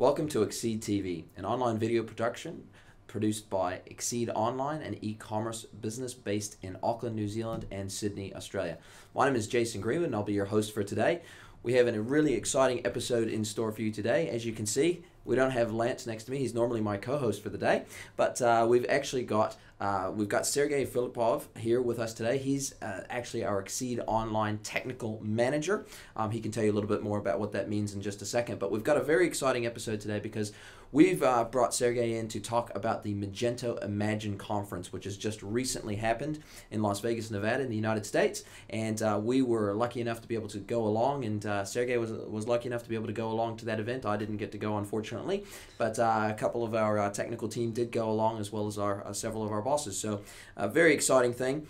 Welcome to ExceedTV, an online video production produced by Exceed Online, an e-commerce business based in Auckland, New Zealand and Sydney, Australia. My name is Jason Greenwood and I'll be your host for today. We have a really exciting episode in store for you today. As you can see, we don't have Lance next to me. He's normally my co-host for the day, but we've actually got Sergei Fillipov here with us today. He's actually our Exceed Online technical manager. He can tell you a little bit more about what that means in just a second, but we've got a very exciting episode today because we've brought Sergei in to talk about the Magento Imagine conference, which has just recently happened in Las Vegas, Nevada in the United States, and we were lucky enough to be able to go along, and Sergei was lucky enough to be able to go along to that event. I didn't get to go, unfortunately, but a couple of our technical team did go along, as well as our several of our bosses. So a very exciting thing.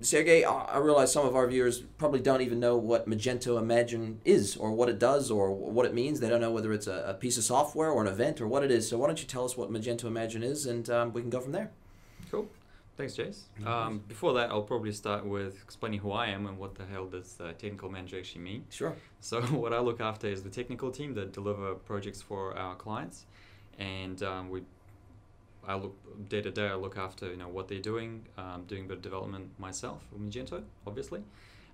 Sergei, I realize some of our viewers probably don't even know what Magento Imagine is, or what it does, or what it means. They don't know whether it's a piece of software or an event or what it is. So why don't you tell us what Magento Imagine is, and we can go from there. Cool. Thanks, Jace. Before that, I'll probably start with explaining who I am and what the hell does technical manager actually mean. Sure. So what I look after is the technical team that deliver projects for our clients, and I look day to day. I look after what they're doing, doing a bit of development myself for Magento, obviously,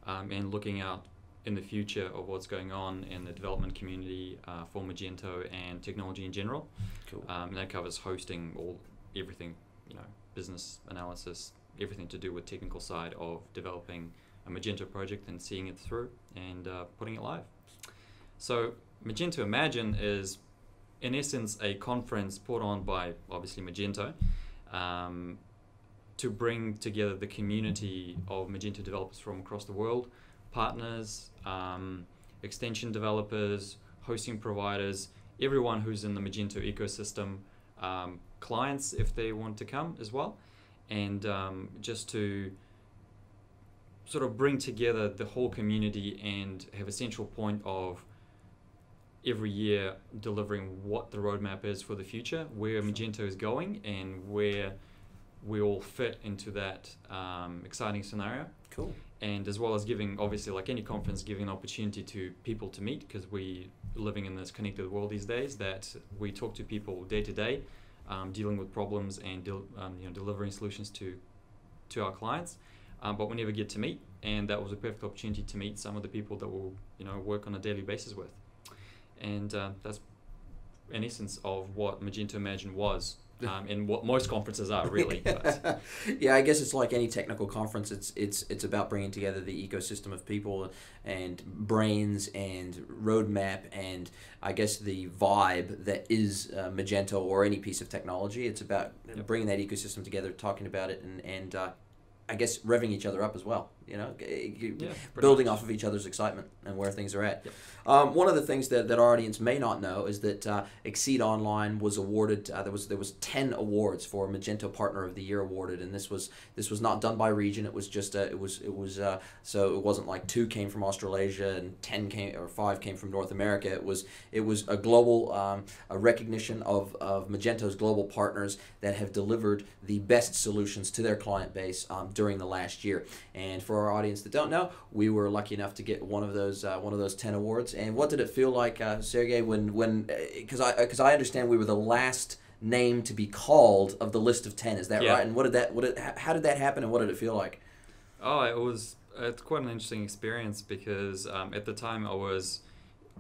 and looking out in the future of what's going on in the development community for Magento and technology in general. Cool. And that covers hosting, everything, business analysis, everything to do with technical side of developing a Magento project and seeing it through and putting it live. So Magento Imagine is, in essence, a conference put on by obviously Magento to bring together the community of Magento developers from across the world, partners, extension developers, hosting providers, everyone who's in the Magento ecosystem, clients if they want to come as well, and just to sort of bring together the whole community and have a central point of every year delivering what the roadmap is for the future, where Magento is going, and where we all fit into that exciting scenario. Cool. And as well as giving, obviously, like any conference, giving an opportunity to people to meet, because we living in this connected world these days that we talk to people day to day, dealing with problems and delivering solutions to our clients, but we never get to meet, and that was a perfect opportunity to meet some of the people that we'll work on a daily basis with. And that's an essence of what Magento Imagine was, and what most conferences are, really. But. Yeah, I guess it's like any technical conference. It's about bringing together the ecosystem of people and brains and roadmap, and I guess the vibe that is Magento or any piece of technology. It's about bringing that ecosystem together, talking about it, and I guess revving each other up as well. Building off of each other's excitement and where things are at. Yep. One of the things that our audience may not know is that Exceed Online was awarded. There was 10 awards for Magento Partner of the Year awarded, and this was not done by region. It was just so it wasn't like 2 came from Australasia and 10 came or 5 came from North America. It was a global a recognition of Magento's global partners that have delivered the best solutions to their client base during the last year. And for our audience that don't know, we were lucky enough to get one of those 10 awards. And what did it feel like, Sergei, when because I understand we were the last name to be called of the list of 10, is that right? And how did that happen, and what did it feel like? It's quite an interesting experience, because at the time I was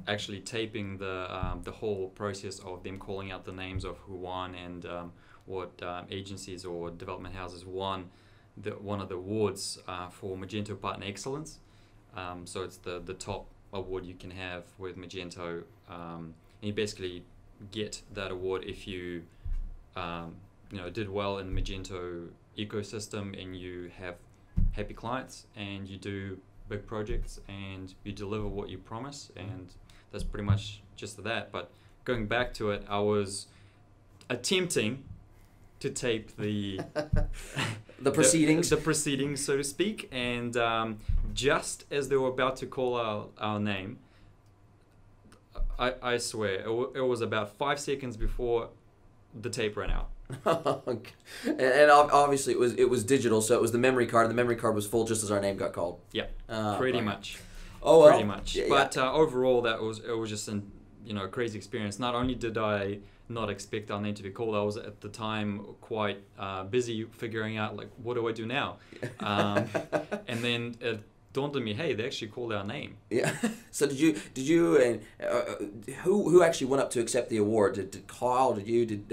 actually taping the whole process of them calling out the names of who won and what agencies or development houses won one of the awards for Magento Partner Excellence. So it's the top award you can have with Magento, and you basically get that award if you did well in the Magento ecosystem, and you have happy clients, and you do big projects, and you deliver what you promise, and that's pretty much just that. But going back to it, I was attempting to tape the the proceedings, the proceedings, so to speak, and just as they were about to call our name, I swear it was about 5 seconds before the tape ran out. And obviously it was digital, so it was the memory card, and the memory card was full just as our name got called. Yeah, pretty much. Oh, well, pretty much. Yeah, but overall, it was just crazy experience. Not only did I not expect our name to be called, I was at the time quite busy figuring out like, what do I do now? And then it dawned on me, hey, they actually called our name. Yeah. So did you and who actually went up to accept the award? Did Kyle? Did you?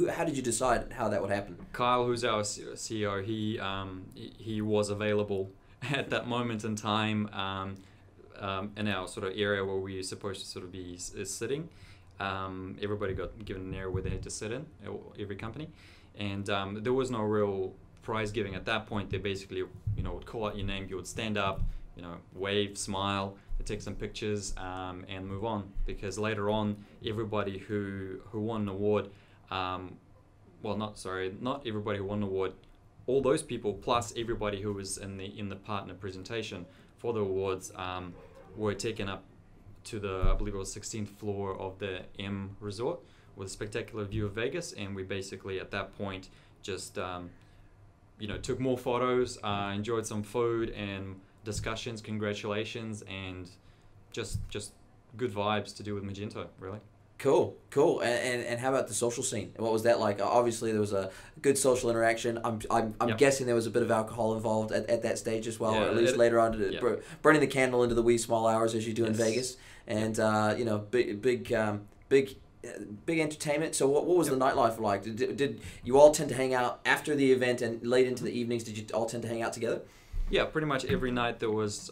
How did you decide how that would happen? Kyle, who's our CEO, he was available at that moment in time in our sort of area where we were supposed to sort of be sitting. Everybody got given an area where they had to sit in, every company, and there was no real prize giving at that point. They basically, would call out your name, you would stand up, wave, smile, take some pictures, and move on. Because later on, everybody who won an award, not everybody who won an award, all those people plus everybody who was in the partner presentation for the awards were taken up to the, I believe it was 16th floor of the M Resort with a spectacular view of Vegas, and we basically at that point just took more photos, enjoyed some food and discussions, congratulations, and just good vibes to do with Magento, really. Cool. And how about the social scene? What was that like? Obviously, there was a good social interaction. I'm Yep. guessing there was a bit of alcohol involved at that stage as well, Yeah, or at least later on, Yep. burning the candle into the wee small hours as you do in Yes. Vegas, and big entertainment. So what was Yep. the nightlife like? Did you all tend to hang out after the event and late into the evenings? Did you all tend to hang out together? Yeah, pretty much every night there was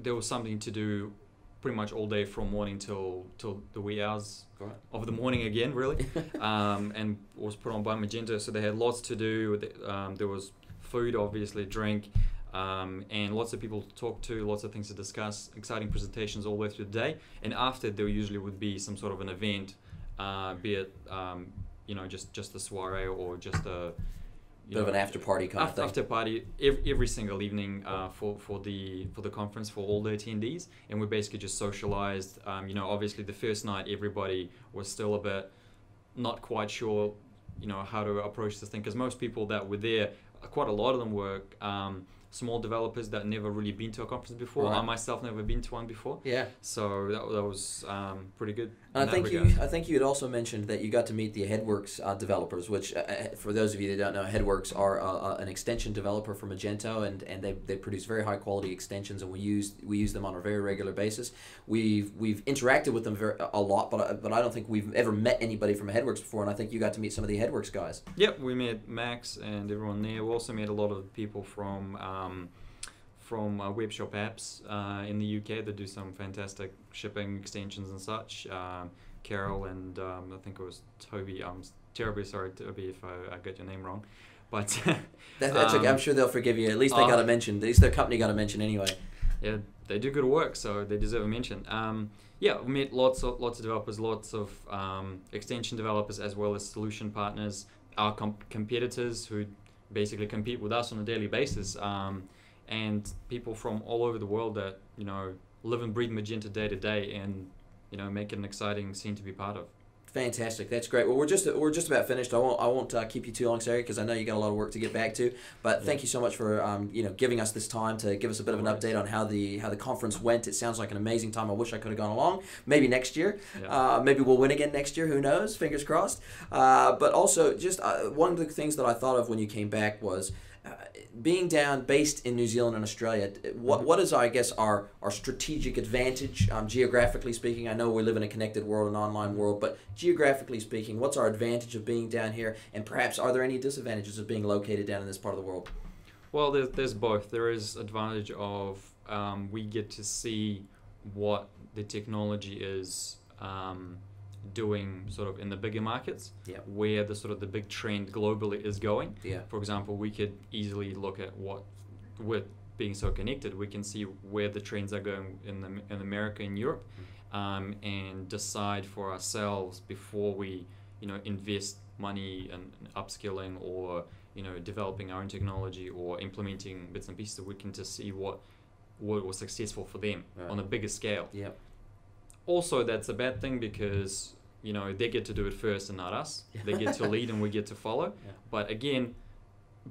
there was something to do pretty much all day from morning till the wee hours Right. of the morning again, really. And was put on by Magento, so they had lots to do. There was food, obviously, drink, and lots of people to talk to, lots of things to discuss, exciting presentations all the way through the day. And after, there usually would be some sort of an event, be it just a soiree or just a Bit of an after party kind of thing. After party every single evening for the conference for all the attendees, and we basically just socialized. Obviously the first night everybody was still a bit not quite sure, how to approach this thing, because most people that were there, quite a lot of them were small developers that never really been to a conference before. Right. I myself never been to one before. Yeah. So that was pretty good. And I think you had also mentioned that you got to meet the HeadWorks developers, which for those of you that don't know, HeadWorks are an extension developer for Magento, and they produce very high quality extensions, and we use them on a very regular basis. We've interacted with them a lot, but I don't think we've ever met anybody from HeadWorks before, and I think you got to meet some of the HeadWorks guys. Yep, we met Max and everyone there. We also met a lot of people from web shop apps in the UK that do some fantastic shipping extensions and such. Carol and I think it was Toby. I'm terribly sorry, Toby, if I got your name wrong. But That's okay. I'm sure they'll forgive you. At least they got a mention. At least their company got a mention anyway. Yeah, they do good work, so they deserve a mention. Yeah, we met lots of developers, lots of extension developers, as well as solution partners, our competitors who basically compete with us on a daily basis. And people from all over the world that live and breathe Magento day to day, and make it an exciting scene to be part of. Fantastic, that's great. Well, we're just about finished. I won't keep you too long, Sergei, because I know you got a lot of work to get back to. But thank you so much for giving us this time to give us a bit of an update on how the conference went. It sounds like an amazing time. I wish I could have gone along. Maybe next year. Yeah. Maybe we'll win again next year. Who knows? Fingers crossed. But also, just one of the things that I thought of when you came back was, being based in New Zealand and Australia, what is, I guess, our strategic advantage, geographically speaking? I know we live in a connected world, an online world, but geographically speaking, what's our advantage of being down here? And perhaps, are there any disadvantages of being located down in this part of the world? Well, there's both. There is advantage of we get to see what the technology is doing sort of in the bigger markets, where the big trend globally is going. Yeah. For example, we could easily look at what, with being so connected, we can see where the trends are going in America and Europe, and decide for ourselves before we invest money in upskilling or developing our own technology or implementing bits and pieces. We can just see what was successful for them on a bigger scale. Yeah. Also, that's a bad thing because they get to do it first and not us. They get to lead and we get to follow. Yeah. But again,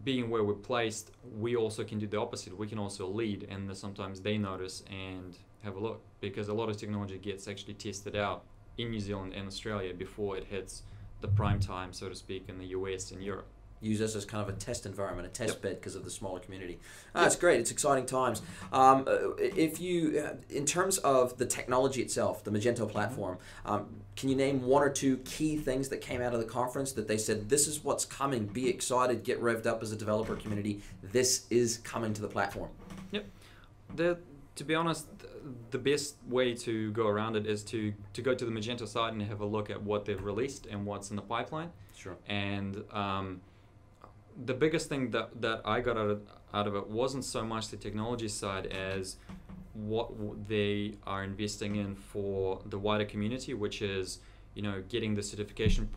being where we're placed, we also can do the opposite. We can also lead, and sometimes they notice and have a look, because a lot of technology gets actually tested out in New Zealand and Australia before it hits the prime time, so to speak, in the US and Europe. Use this as kind of a test environment, a test bed because of the smaller community. Yep. It's great. It's exciting times. If you, in terms of the technology itself, the Magento platform, can you name one or two key things that came out of the conference that they said, this is what's coming, be excited, get revved up as a developer community, this is coming to the platform? Yep. To be honest, the best way to go around it is to go to the Magento site and have a look at what they've released and what's in the pipeline. Sure. And the biggest thing that I got out of it wasn't so much the technology side as what they are investing in for the wider community, which is, you know, getting the certification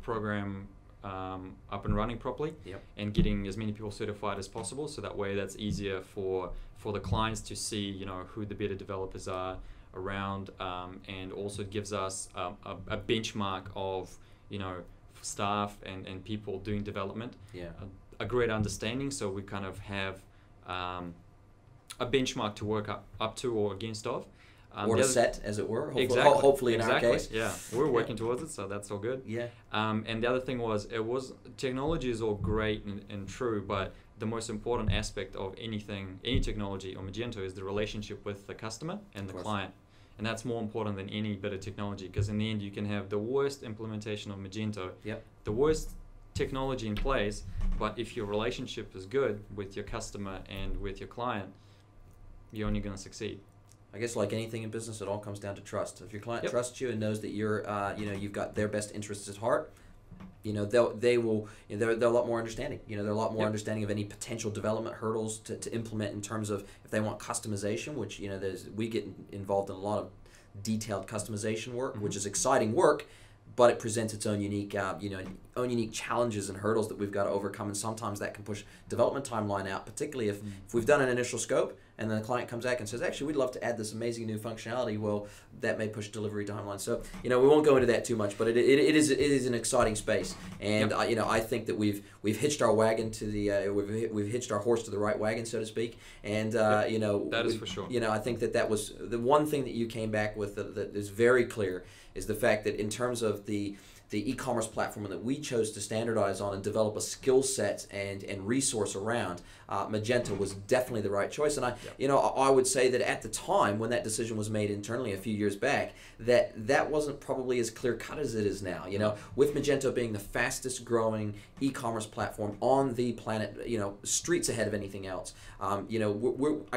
program up and running properly. Yep. And getting as many people certified as possible, so that way that's easier for the clients to see, you know, who the better developers are around, and also gives us a benchmark of, you know, staff and people doing development, a great understanding, so we kind of have a benchmark to work up to or against of. Or to set, as it were, hopefully in our case. Yeah, we're working towards it, so that's all good. Yeah. And the other thing was, technology is all great and true, but the most important aspect of any technology or Magento is the relationship with the customer and the client. And that's more important than any bit of technology, because in the end you can have the worst implementation of Magento, the worst technology in place, but if your relationship is good with your customer and with your client, you're only going to succeed. I guess like anything in business, it all comes down to trust. If your client trusts you and knows that you're, you've got their best interests at heart, you know, they're a lot more understanding. You know, they're a lot more understanding of any potential development hurdles to implement in terms of if they want customization, which, you know, we get involved in a lot of detailed customization work, which is exciting work, but it presents its own unique, own unique challenges and hurdles that we've got to overcome, and sometimes that can push development timeline out, particularly if we've done an initial scope and then the client comes back and says, actually, we'd love to add this amazing new functionality. Well, that may push delivery timeline. So, you know, we won't go into that too much, but it is an exciting space, and I think that we've hitched our wagon to the we've hitched our horse to the right wagon, so to speak, and that is for sure. You know, I think that was the one thing that you came back with that is very clear is the fact that in terms of the e-commerce platform that we chose to standardize on and develop a skill set and resource around, Magento was definitely the right choice. And I would say that at the time when that decision was made internally a few years back, that wasn't probably as clear cut as it is now. You know, with Magento being the fastest growing e-commerce platform on the planet, you know, streets ahead of anything else. I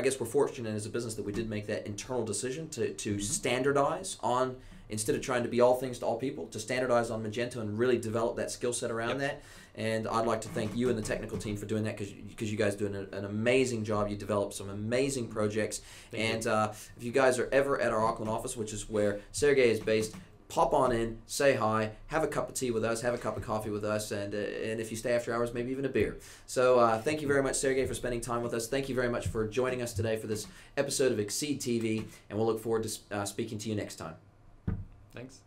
guess we're fortunate as a business that we did make that internal decision to standardize on. Instead of trying to be all things to all people, to standardize on Magento and really develop that skill set around that. And I'd like to thank you and the technical team for doing that, because you guys are doing an amazing job. You developed some amazing projects. If you guys are ever at our Auckland office, which is where Sergei is based, pop on in, say hi, have a cup of tea with us, have a cup of coffee with us, and if you stay after hours, maybe even a beer. So thank you very much, Sergei, for spending time with us. Thank you very much for joining us today for this episode of ExceedTV, and we'll look forward to speaking to you next time. Thanks.